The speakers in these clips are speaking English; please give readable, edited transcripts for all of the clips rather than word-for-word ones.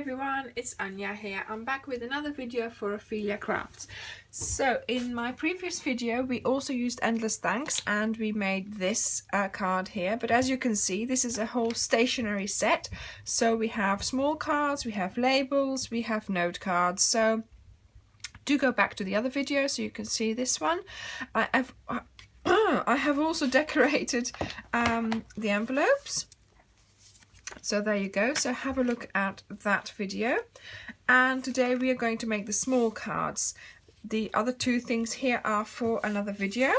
everyone, it's Anya here. I'm back with another video for Ophelia Crafts. So in my previous video we also used Endless Thanks and we made this card here, but as you can see this is a whole stationery set. So we have small cards, we have labels, we have note cards. So do go back to the other video so you can see this one. I have also decorated the envelopes. So there you go, so have a look at that video. And today we are going to make the small cards. The other two things here are for another video,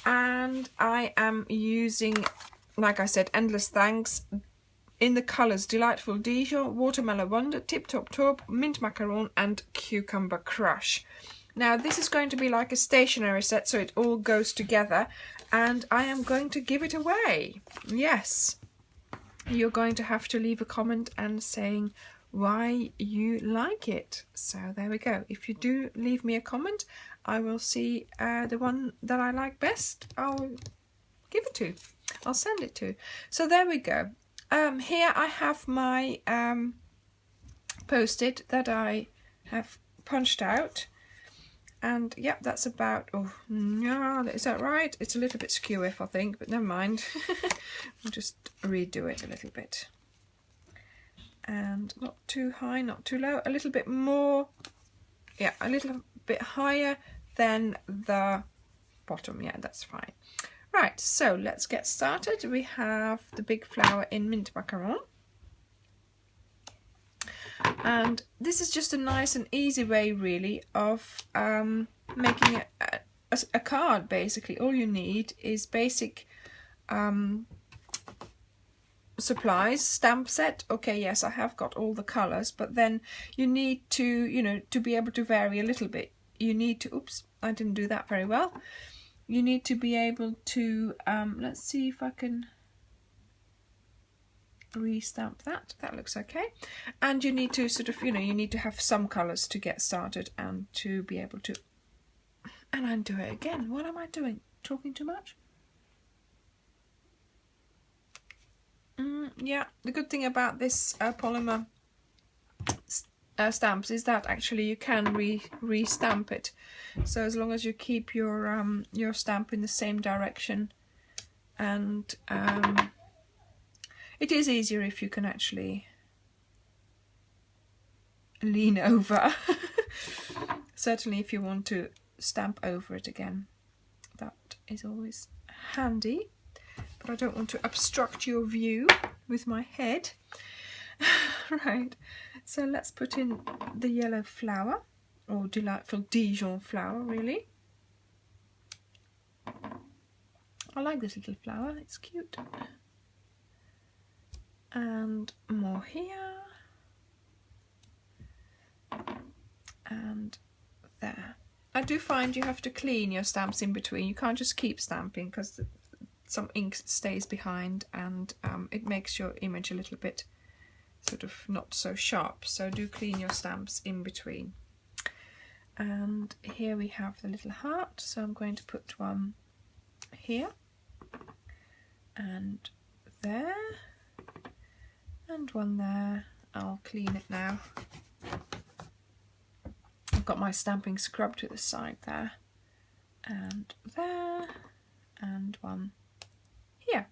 and I am using, like I said, Endless Thanks in the colours Delightful Dijon, Watermelon Wonder, Tip Top Top, Mint Macaron and Cucumber Crush. Now this is going to be like a stationery set, so it all goes together, and I am going to give it away. Yes. You're going to have to leave a comment and saying why you like it. So there we go. If you do leave me a comment, I will see the one that I like best. I'll give it to. I'll send it to. So there we go. Here I have my post-it that I have punched out. And yep, that's about, oh no, is that right? It's a little bit skew I think, but never mind. I'll just redo it a little bit. And not too high, not too low, a little bit more, yeah, a little bit higher than the bottom. Yeah, that's fine. Right, so let's get started. We have the big flower in Mint Macaron. And this is just a nice and easy way really of making a card. Basically all you need is basic supplies, stamp set. Okay, yes, I have got all the colors, but then you need to, you know, to be able to vary a little bit, you need to, oops, I didn't do that very well. You need to be able to let's see if I can re-stamp that. That looks okay. And you need to sort of, you know, you need to have some colors to get started and to be able to, and undo it again. What am I doing? Talking too much? Yeah, the good thing about this polymer stamps is that actually you can re-stamp it. So as long as you keep your stamp in the same direction, and it is easier if you can actually lean over. Certainly if you want to stamp over it again, that is always handy. But I don't want to obstruct your view with my head. Right, so let's put in the yellow flower, or Delightful Dijon flower really. I like this little flower, it's cute. And more here, and there. I do find you have to clean your stamps in between. You can't just keep stamping because some ink stays behind, and it makes your image a little bit sort of not so sharp. So do clean your stamps in between. And here we have the little heart, so I'm going to put one here and there. And one there. I'll clean it now. I've got my stamping scrub to the side there. And there. And one here.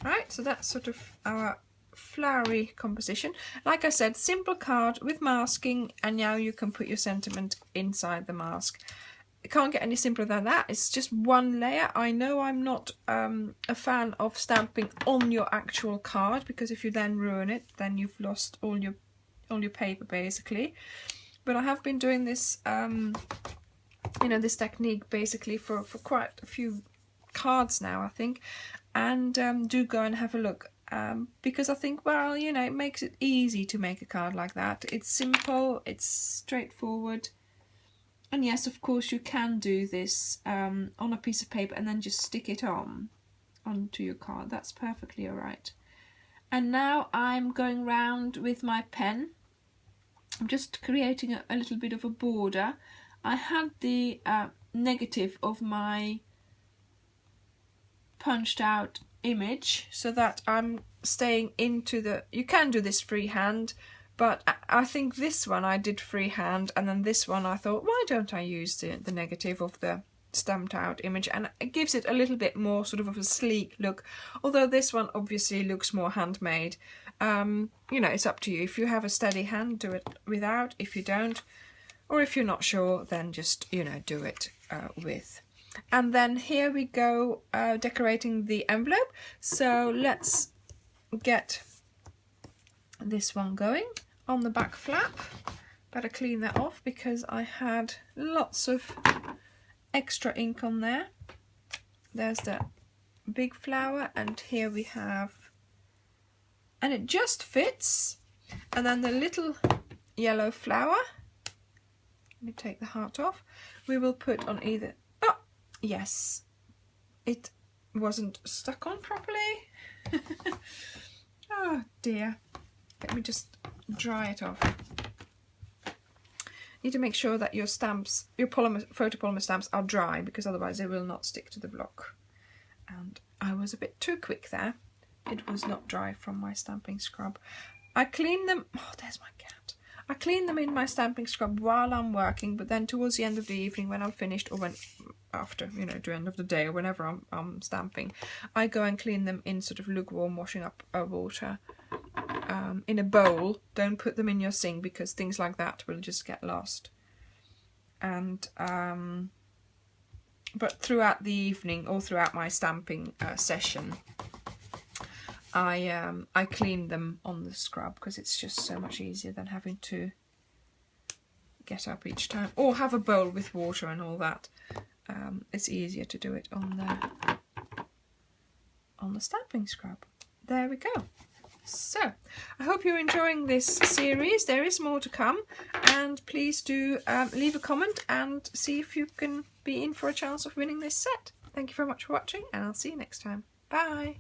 Right, so that's sort of our flowery composition. Like I said, simple card with masking, and now you can put your sentiment inside the mask. It can't get any simpler than that. It's just one layer. I know I'm not a fan of stamping on your actual card, because if you then ruin it, then you've lost all your paper basically. But I have been doing this, you know, this technique basically for quite a few cards now, I think. And do go and have a look, because I think, well, you know, it makes it easy to make a card like that. It's simple, it's straightforward. And yes, of course, you can do this on a piece of paper and then just stick it onto your card. That's perfectly all right. And now I'm going round with my pen. I'm just creating a little bit of a border. I had the negative of my punched out image so that I'm staying into the, you can do this freehand, But I think this one I did freehand, and then this one I thought, why don't I use the negative of the stamped out image, and it gives it a little bit more sort of a sleek look, although this one obviously looks more handmade. You know, it's up to you. If you have a steady hand, do it without. If you don't, or if you're not sure, then just, you know, do it with. And then here we go, decorating the envelope. So let's get this one going on the back flap. Better clean that off because I had lots of extra ink on there. There's the big flower, and here we have, and it just fits, and then the little yellow flower. Let me take the heart off. We will put on either, oh yes, it wasn't stuck on properly. Oh dear, let me just dry it off. Need to make sure that your stamps, your photopolymer stamps are dry, because otherwise they will not stick to the block. And I was a bit too quick there. It was not dry from my stamping scrub. I clean them, oh there's my cat. I clean them in my stamping scrub while I'm working, but then towards the end of the evening when I'm finished, or when after, you know, the end of the day, or whenever I'm stamping, I go and clean them in sort of lukewarm washing up water. In a bowl. Don't put them in your sink, because things like that will just get lost. And but throughout the evening, or throughout my stamping session, I clean them on the scrub, because it's just so much easier than having to get up each time, or have a bowl with water and all that. It's easier to do it on the stamping scrub. There we go. So, I hope you're enjoying this series. There is more to come, and please do leave a comment and see if you can be in for a chance of winning this set. Thank you very much for watching, and I'll see you next time. Bye!